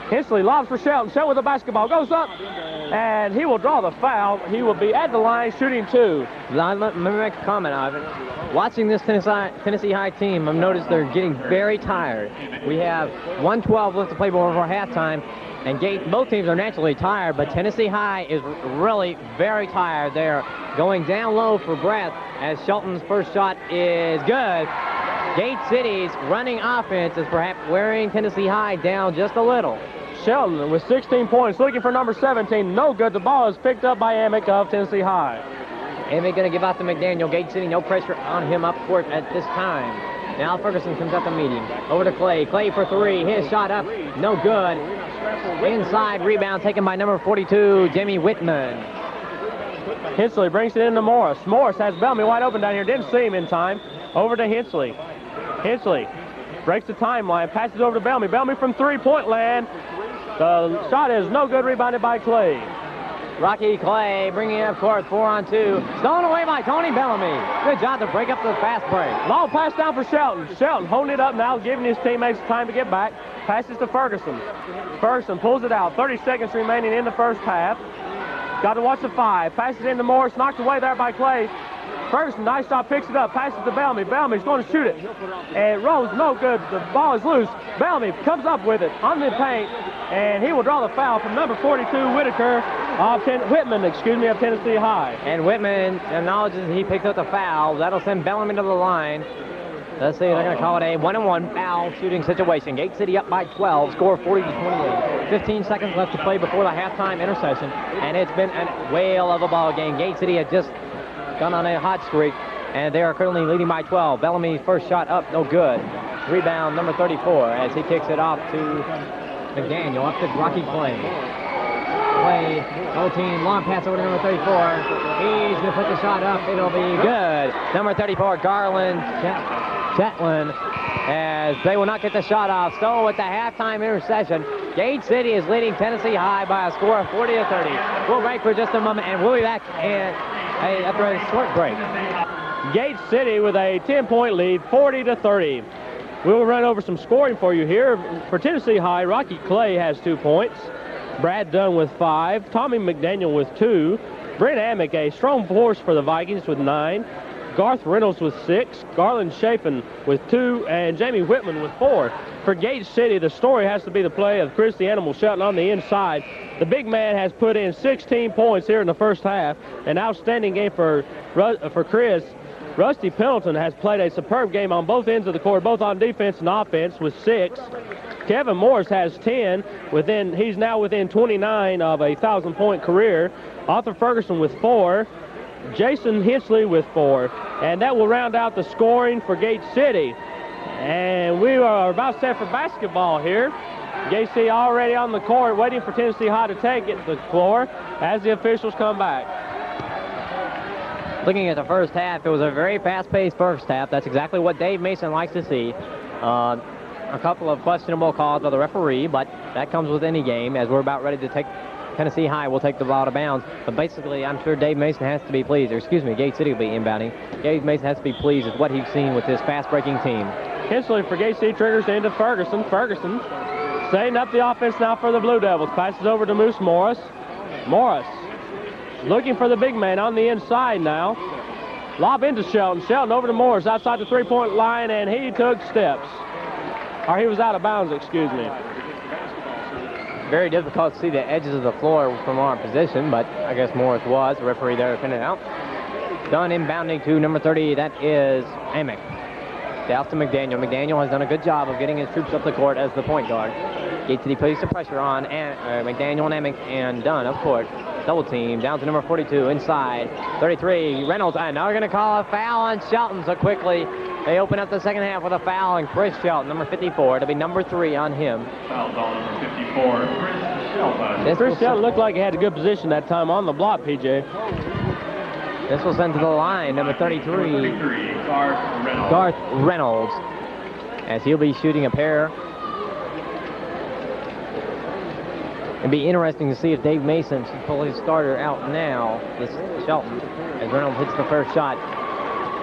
Hensley lobs for Shelton. Shelton with the basketball. Goes up. And he will draw the foul. He will be at the line shooting 2. Let me make a comment, Ivan. Watching this Tennessee High team, I've noticed they're getting very tired. We have 1:12 left to play before halftime. And both teams are naturally tired, but Tennessee High is really very tired. They're going down low for breath as Shelton's first shot is good. Gate City's running offense is perhaps wearing Tennessee High down just a little. Shelton with 16 points, looking for number 17. No good. The ball is picked up by Amick of Tennessee High. Amick going to give out to McDaniel. Gate City, no pressure on him up court at this time. Now Ferguson comes up to meet him. Over to Clay. Clay for 3. His shot up. No good. Inside rebound taken by number 42, Jamie Whitman. Hensley brings it into Morris. Morris has Bellamy wide open down here. Didn't see him in time. Over to Hensley. Hensley breaks the timeline. Passes over to Bellamy. Bellamy from three-point land. The shot is no good. Rebounded by Clay. Rocky Clay bringing it up court, 4-on-2. Stolen away by Tony Bellamy. Good job to break up the fast break. Long pass down for Shelton. Shelton holding it up now, giving his teammates time to get back. Passes to Ferguson. Ferguson pulls it out. 30 seconds remaining in the first half. Got to watch the 5. Passes into Morris. Knocked away there by Clay. Ferguson, nice shot, picks it up. Passes to Bellamy. Bellamy's going to shoot it. And it rolls no good. The ball is loose. Bellamy comes up with it on the paint. And he will draw the foul from number 42, Whitman of Tennessee High. And Whitman acknowledges he picked up the foul. That'll send Bellamy to the line. Let's see, they're going to call it a 1-on-1 foul shooting situation. Gate City up by 12, score 40-28. 15 seconds left to play before the halftime intercession. And it's been a whale of a ball game. Gate City had just gone on a hot streak, and they are currently leading by 12. Bellamy's first shot up, no good. Rebound number 34 as he kicks it off to McDaniel, up to Rocky Clay. Clay, whole team, long pass over to number 34. He's going to put the shot up. It'll be good. Number 34, Garland Chetland, as they will not get the shot off. So with the halftime intercession, Gate City is leading Tennessee High by a score of 40-30. We'll break for just a moment, and we'll be back after a short break. Gate City with a 10-point lead, 40-30. We'll run over some scoring for you here. For Tennessee High, Rocky Clay has 2 points. Brad Dunn with 5. Tommy McDaniel with 2. Brent Amick, a strong force for the Vikings, with 9. Garth Reynolds with 6. Garland Chapin with 2. And Jamie Whitman with 4. For Gate City, the story has to be the play of Chris the Animal Shelton on the inside. The big man has put in 16 points here in the first half. An outstanding game for Chris. Rusty Pendleton has played a superb game on both ends of the court, both on defense and offense, with 6. Kevin Morris has 10. He's now within 29 of a 1,000-point career. Arthur Ferguson with 4. Jason Hensley with 4. And that will round out the scoring for Gate City. And we are about set for basketball here. Gate City already on the court, waiting for Tennessee High to take it to the floor as the officials come back. Looking at the first half, it was a very fast-paced first half. That's exactly what Dave Mason likes to see. A couple of questionable calls by the referee, but that comes with any game. As we're about ready to take Tennessee High, will take the ball out of bounds. But basically, I'm sure Dave Mason has to be pleased. Or excuse me, Gate City will be inbounding. Dave Mason has to be pleased with what he's seen with this fast-breaking team. Hensley for Gate City triggers into Ferguson. Ferguson setting up the offense now for the Blue Devils. Passes over to Moose Morris. Morris looking for the big man on the inside now. Lob into Shelton. Shelton over to Morris outside the three-point line, and he took steps. Or he was out of bounds, excuse me. Very difficult to see the edges of the floor from our position, but I guess Morris was. The referee there to pin it out. Dunn inbounding to number 30. That is Amick. Down to McDaniel. McDaniel has done a good job of getting his troops up the court as the point guard. Gate City places the pressure on McDaniel and Amick, and Dunn up court. Double team down to number 42 inside. 33 Reynolds, and now they're going to call a foul on Shelton. So quickly they open up the second half with a foul on Chris Shelton, number 54, to be number 3 on him. Foul ball number 54, Chris Chris Shelton looked like he had a good position that time on the block, PJ. This will send to the line, number 33, Garth Reynolds, as he'll be shooting a pair. It'd be interesting to see if Dave Mason should pull his starter out now, this Shelton, as Reynolds hits the first shot,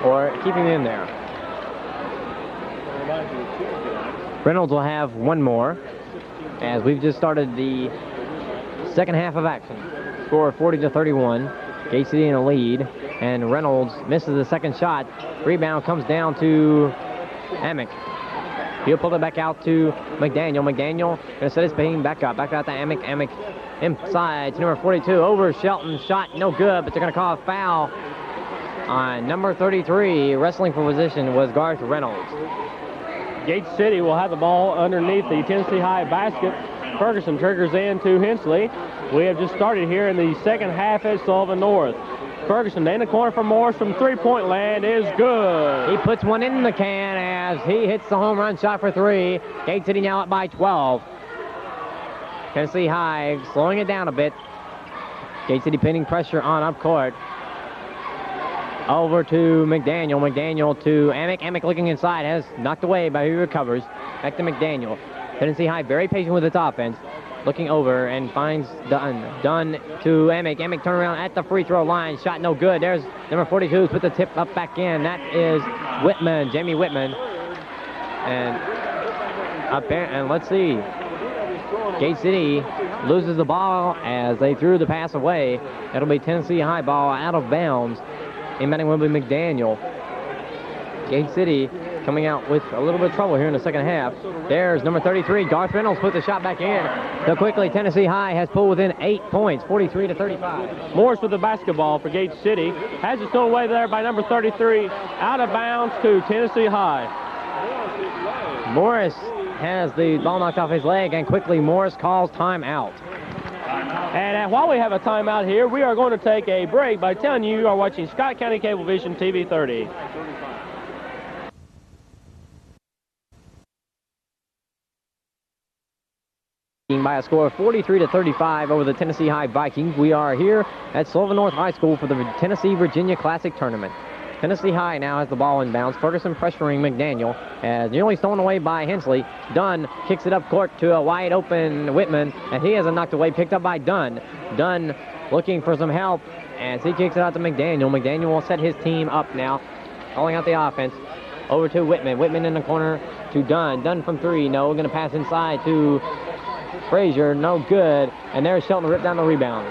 or keep him in there. Reynolds will have one more, as we've just started the second half of action. Score 40-31. Gate City in the lead, and Reynolds misses the second shot. Rebound comes down to Amick. He'll pull it back out to McDaniel. McDaniel gonna set his team back out to Amick. Amick inside to number 42, over Shelton. Shot no good, but they're gonna call a foul on number 33. Wrestling for position was Garth Reynolds. Gate City will have the ball underneath the Tennessee High basket. Ferguson triggers in to Hensley. We have just started here in the second half at Sullivan North. Ferguson in the corner for Morris from three-point land is good. He puts one in the can as he hits the home run shot for three. Gate City now up by 12. Tennessee High slowing it down a bit. Gate City pinning pressure on up court. Over to McDaniel. McDaniel to Amick. Amick looking inside, has knocked away, but he recovers. Back to McDaniel. Tennessee High very patient with its offense. Looking over and finds Dunn. Dunn to Amick. Amick turn around at the free throw line. Shot no good. There's number 42 who's put the tip up back in. That is Whitman, Jamie Whitman. And let's see. Gate City loses the ball as they threw the pass away. It'll be Tennessee High ball out of bounds. Inbounding will be McDaniel. Gate City coming out with a little bit of trouble here in the second half. There's number 33, Garth Reynolds, put the shot back in. So quickly, Tennessee High has pulled within 8 points, 43-35. Morris with the basketball for Gate City. Has it thrown away there by number 33, out of bounds to Tennessee High. Morris has the ball knocked off his leg, and quickly Morris calls timeout. And while we have a timeout here, we are going to take a break by telling you are watching Scott County Cablevision TV 30. By a score of 43-35 over the Tennessee High Vikings. We are here at Sullivan North High School for the Tennessee-Virginia Classic Tournament. Tennessee High now has the ball in bounds. Ferguson pressuring McDaniel as nearly stolen away by Hensley. Dunn kicks it up court to a wide open Whitman, and he has it knocked away, picked up by Dunn. Dunn looking for some help as he kicks it out to McDaniel. McDaniel will set his team up now, calling out the offense. Over to Whitman. Whitman in the corner to Dunn. Dunn from three. No, going to pass inside to Frazier, no good, and there's Shelton rip down the rebound.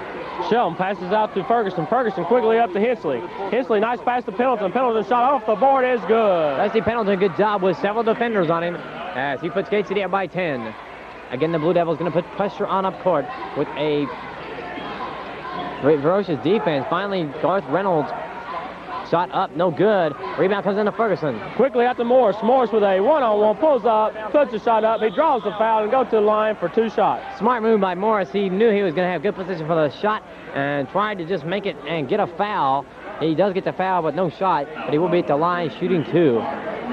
Shelton passes out to Ferguson. Ferguson quickly up to Hensley. Hensley, nice pass to Pendleton. Pendleton shot off the board is good. Leslie Pendleton, good job with several defenders on him as he puts Gate City up by 10. Again, the Blue Devils going to put pressure on up court with a ferocious defense. Finally, Garth Reynolds shot up, no good. Rebound comes into Ferguson. Quickly out to Morris. Morris with a one-on-one, pulls up, puts a shot up. He draws the foul and goes to the line for 2 shots. Smart move by Morris. He knew he was going to have good position for the shot and tried to just make it and get a foul. He does get the foul, but no shot, but he will be at the line shooting 2.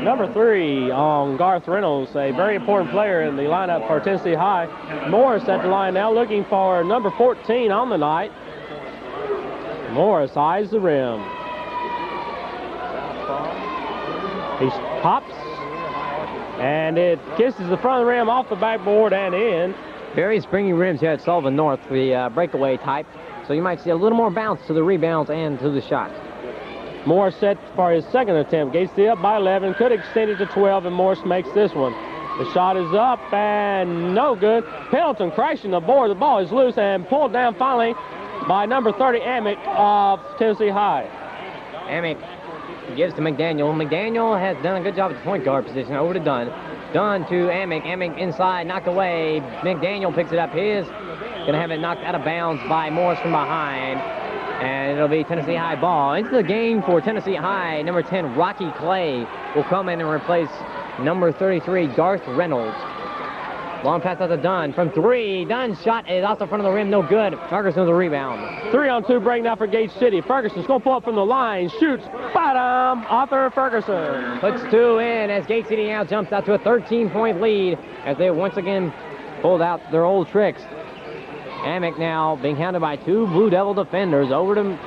Number 3 on Garth Reynolds, a very important player in the lineup for Tennessee High. Morris at the line now looking for number 14 on the night. Morris eyes the rim. He pops, and it kisses the front of the rim off the backboard and in. Very springy rims here at Sullivan North, the breakaway type. So you might see a little more bounce to the rebounds and to the shots. Morris set for his second attempt. Gate City up by 11, could extend it to 12, and Morris makes this one. The shot is up and no good. Pendleton crashing the board. The ball is loose and pulled down finally by number 30, Amick of Tennessee High. Amick gives to McDaniel. McDaniel has done a good job at the point guard position. Over to Dunn. Dunn to Amick. Amick inside, knocked away. McDaniel picks it up. He is going to have it knocked out of bounds by Morris from behind. And it'll be Tennessee High ball. Into the game for Tennessee High, number 10, Rocky Clay, will come in and replace number 33, Garth Reynolds. Long pass out to Dunn from 3. Dunn's shot is off the front of the rim, no good. Ferguson with the rebound. 3-on-2 break now for Gate City. Ferguson's going to pull up from the line, shoots, bottom, Arthur Ferguson. Puts 2 in as Gate City now jumps out to a 13-point lead as they once again pulled out their old tricks. Amick now being hounded by two Blue Devil defenders. Over to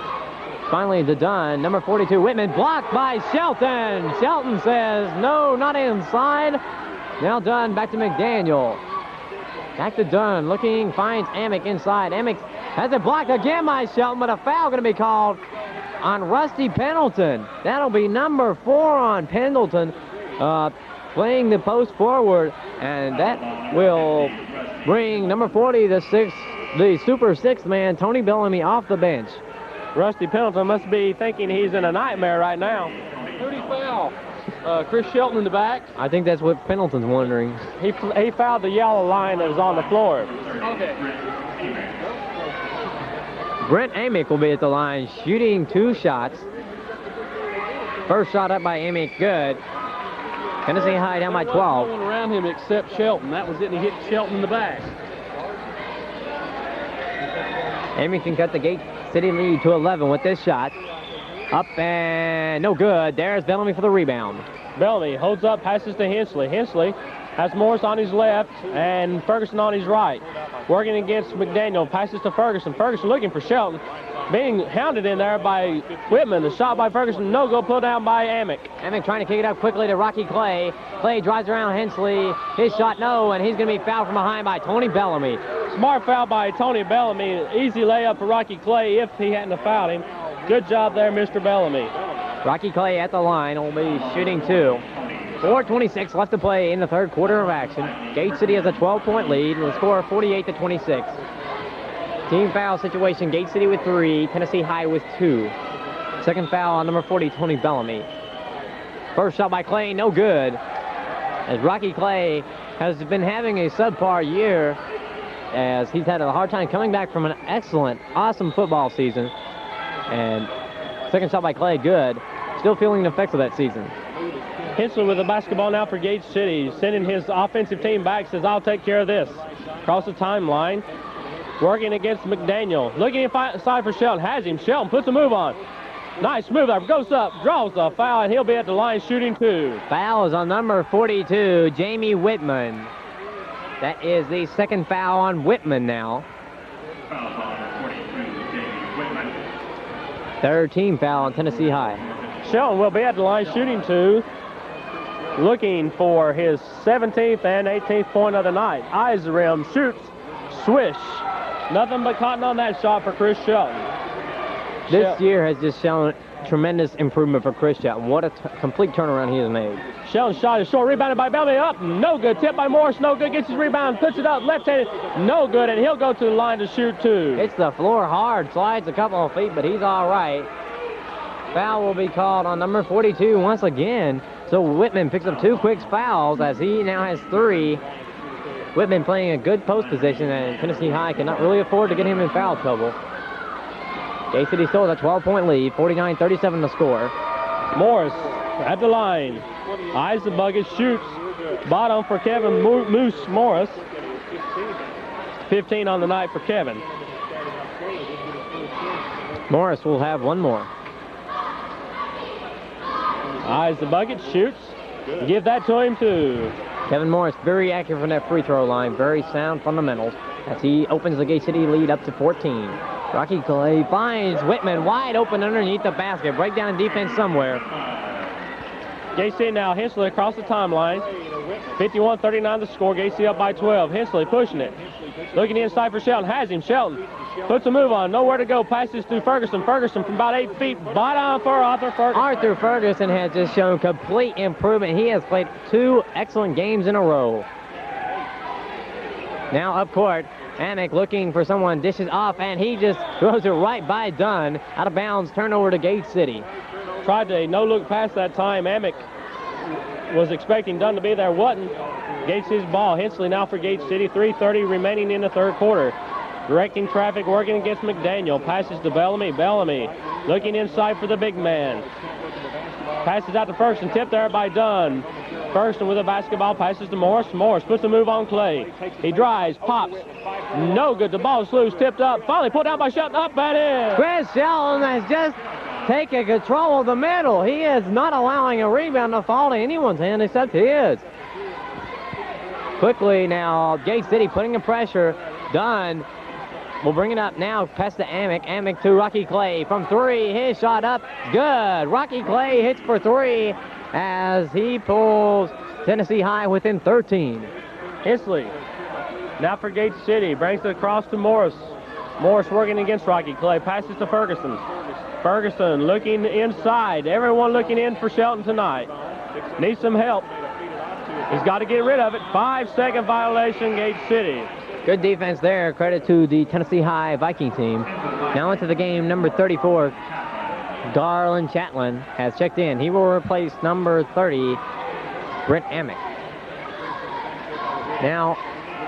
finally to Dunn. Number 42, Whitman, blocked by Shelton. Shelton says, no, not inside. Now Dunn back to McDaniel. Back to Dunn, looking, finds Amick inside. Amick has it blocked again by Shelton, but a foul going to be called on Rusty Pendleton. That'll be number 4 on Pendleton, playing the post forward, and that will bring number 40, the super sixth man, Tony Bellamy, off the bench. Rusty Pendleton must be thinking he's in a nightmare right now. Who'd he foul? Chris Shelton in the back. I think that's what Pendleton's wondering. He fouled the yellow line that was on the floor. Okay. Brent Amick will be at the line, shooting 2 shots. First shot up by Amick, good. Tennessee High down by 12. No one around him except Shelton. That was it, and he hit Shelton in the back. Amick can cut the Gate City lead to 11 with this shot. Up and no good. There's Bellamy for the rebound. Bellamy holds up, passes to Hensley. Hensley has Morris on his left and Ferguson on his right. Working against McDaniel, passes to Ferguson. Ferguson looking for Shelton. Being hounded in there by Whitman. The shot by Ferguson, no go, pulled down by Amick. Amick trying to kick it up quickly to Rocky Clay. Clay drives around Hensley. His shot, no, and he's going to be fouled from behind by Tony Bellamy. Smart foul by Tony Bellamy. Easy layup for Rocky Clay if he hadn't have fouled him. Good job there, Mr. Bellamy. Rocky Clay at the line will be shooting 2. 4:26 left to play in the third quarter of action. Gate City has a 12-point lead with a score of 48-26. Team foul situation, Gate City with 3, Tennessee High with 2. Second foul on number 40, Tony Bellamy. First shot by Clay, no good. As Rocky Clay has been having a subpar year, as he's had a hard time coming back from an excellent, awesome football season. And second shot by Clay, good. Still feeling the effects of that season. Hensley with the basketball now for Gate City, sending his offensive team back, says, I'll take care of this. Across the timeline, working against McDaniel. Looking inside for Shelton, has him. Shelton puts a move on. Nice move there, goes up, draws the foul, and he'll be at the line shooting 2. Foul is on number 42, Jamie Whitman. That is the second foul on Whitman now. Foul on 42, Jamie Whitman. Third team foul on Tennessee High. Shelton will be at the line shooting 2. Looking for his 17th and 18th point of the night. Eyes the rim, shoots, swish. Nothing but cotton on that shot for Chris Shelton. This year has just shown tremendous improvement for Chris Shelton. What a complete turnaround he has made. Shelton's shot is short, rebounded by Bellamy, up, no good. Tip by Morris, no good. Gets his rebound, puts it up, left-handed, no good, and he'll go to the line to shoot 2. Hits the floor hard, slides a couple of feet, but he's all right. Foul will be called on number 42 once again. So Whitman picks up 2 quick fouls as he now has 3. Whitman playing a good post position, and Tennessee High cannot really afford to get him in foul trouble. Gate City still has a 12-point lead, 49-37 to score. Morris at the line. Eyes the bucket, shoots. Bottom for Kevin Moose Morris. 15 on the night for Kevin. Morris will have one more. Eyes the bucket, shoots. Give that to him, too. Kevin Morris very active from that free throw line. Very sound fundamentals as he opens the Gate City lead up to 14. Rocky Clay finds Whitman wide open underneath the basket. Breakdown in defense somewhere. Gate City now, Hensley across the timeline. 51-39 the score. Gate City up by 12. Hensley pushing it. Looking inside for Shelton. Has him. Shelton puts a move on. Nowhere to go. Passes to Ferguson. Ferguson from about 8 feet. Bottom for Arthur Ferguson. Arthur Ferguson has just shown complete improvement. He has played 2 excellent games in a row. Now up court. Amick looking for someone, dishes off, and he just throws it right by Dunn. Out of bounds, turnover to Gate City. Tried a no-look pass that time. Amick was expecting Dunn to be there. Wasn't. Gate City's ball. Hensley now for Gate City. 3:30 remaining in the third quarter. Directing traffic, working against McDaniel. Passes to Bellamy. Bellamy looking inside for the big man. Passes out to Ferguson. Tipped there by Dunn. Ferguson with a basketball, passes to Morris. Morris puts a move on Clay. He drives, pops. No good. The ball's loose, tipped up. Finally put down by Shelton. Up and in. Chris Shelton has just taken control of the middle. He is not allowing a rebound to fall to anyone's hand except his. Quickly now, Gate City putting the pressure. Dunn will bring it up now, past the Amick. Amick to Rocky Clay from 3. His shot up, good. Rocky Clay hits for 3 as he pulls Tennessee High within 13. Hensley, now for Gate City, brings it across to Morris. Morris working against Rocky Clay, passes to Ferguson. Ferguson looking inside. Everyone looking in for Shelton tonight. Needs some help. He's got to get rid of it. 5-second violation, Gate City. Good defense there. Credit to the Tennessee High Viking team. Now into the game, number 34, Garland Chatlin has checked in. He will replace number 30, Brent Amick. Now,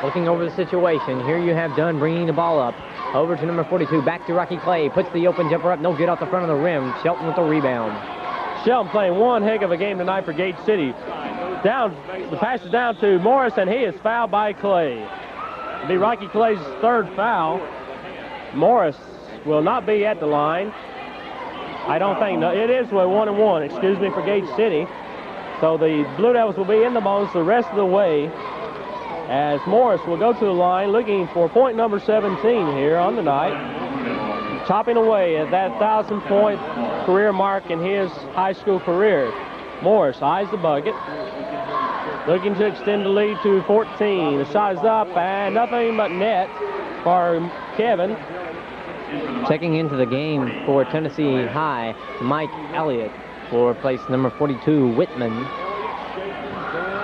looking over the situation, here you have Dunn bringing the ball up. Over to number 42, back to Rocky Clay. Puts the open jumper up, no good off the front of the rim. Shelton with the rebound. Shelton playing one heck of a game tonight for Gate City. Down, the pass is down to Morris, and he is fouled by Clay. It'll be Rocky Clay's third foul. Morris will not be at the line. I don't think, no, it is a 1-and-1, excuse me, for Gate City. So the Blue Devils will be in the bonus the rest of the way, as Morris will go to the line looking for point number 17 here on the night, chopping away at that 1,000-point career mark in his high school career. Morris eyes the bucket, looking to extend the lead to 14. The shot is up, and nothing but net for Kevin. Checking into the game for Tennessee High, Mike Elliott will replace number 42, Whitman.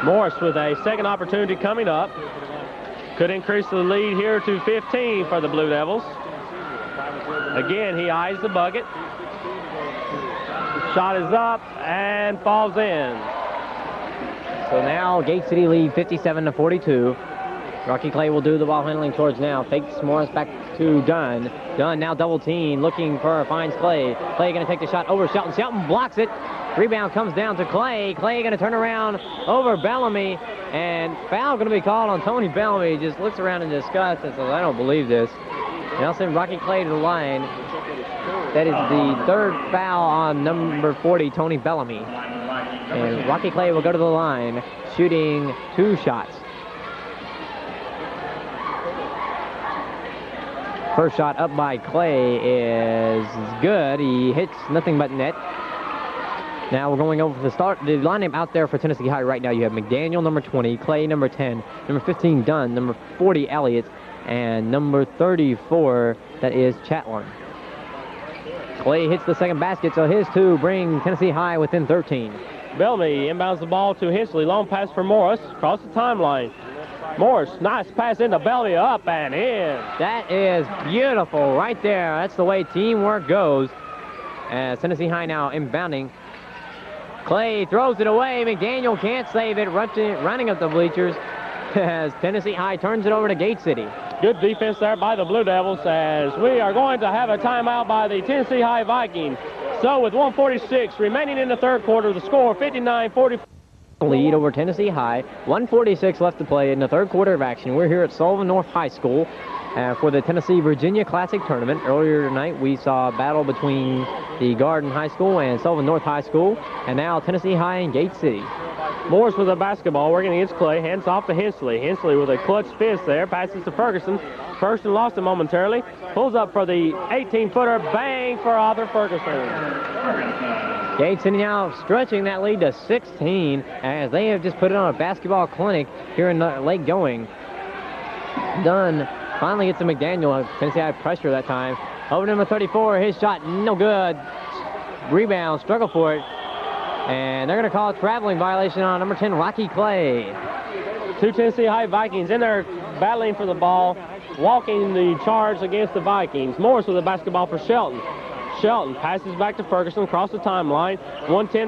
Morris with a second opportunity coming up. Could increase the lead here to 15 for the Blue Devils. Again, he eyes the bucket. Shot is up and falls in. So now Gate City lead 57-42. Rocky Clay will do the ball handling towards now. Fakes Morris back to Dunn. Dunn now double team, looking for, finds Clay. Clay going to take the shot over Shelton. Shelton blocks it. Rebound comes down to Clay. Clay going to turn around over Bellamy, and foul going to be called on Tony Bellamy. He just looks around in disgust and says, I don't believe this. And I'll send Rocky Clay to the line. That is the third foul on number 40, Tony Bellamy. And Rocky Clay will go to the line, shooting 2 shots. First shot up by Clay is good. He hits nothing but net. Now we're going over the lineup out there for Tennessee High right now. You have McDaniel, number 20, Clay, number 10, number 15, Dunn, number 40, Elliott, and number 34, that is Chatlin. Clay hits the second basket, so his 2 bring Tennessee High within 13. Bellamy inbounds the ball to Hensley. Long pass for Morris across the timeline. Morris, nice pass into Bellamy, up and in. That is beautiful right there. That's the way teamwork goes. As Tennessee High now inbounding. Clay throws it away. McDaniel can't save it. Running up the bleachers as Tennessee High turns it over to Gate City. Good defense there by the Blue Devils, as we are going to have a timeout by the Tennessee High Vikings. So with 1:46 remaining in the third quarter, the score 59-44. Lead over Tennessee High. 1:46 left to play in the third quarter of action. We're here at Sulivan North High School for the Tennessee-Virginia Classic Tournament. Earlier tonight, we saw a battle between the Garden High School and Sulivan North High School, and now Tennessee High and Gate City. Morris with a basketball, working against Clay, hands off to Hensley. Hensley with a clutch fist there, passes to Ferguson. Ferguson lost it momentarily, pulls up for the 18-footer, bang for Arthur Ferguson. Gate City now stretching that lead to 16 as they have just put it on a basketball clinic here in Lake Going. Dunn finally gets to McDaniel. Tennessee had pressure that time. Over number 34, his shot no good. Rebound, struggle for it. And they're going to call a traveling violation on number 10, Rocky Clay. 2 Tennessee High Vikings in there battling for the ball, walking the charge against the Vikings. Morris with the basketball for Shelton. Shelton passes back to Ferguson across the timeline. 110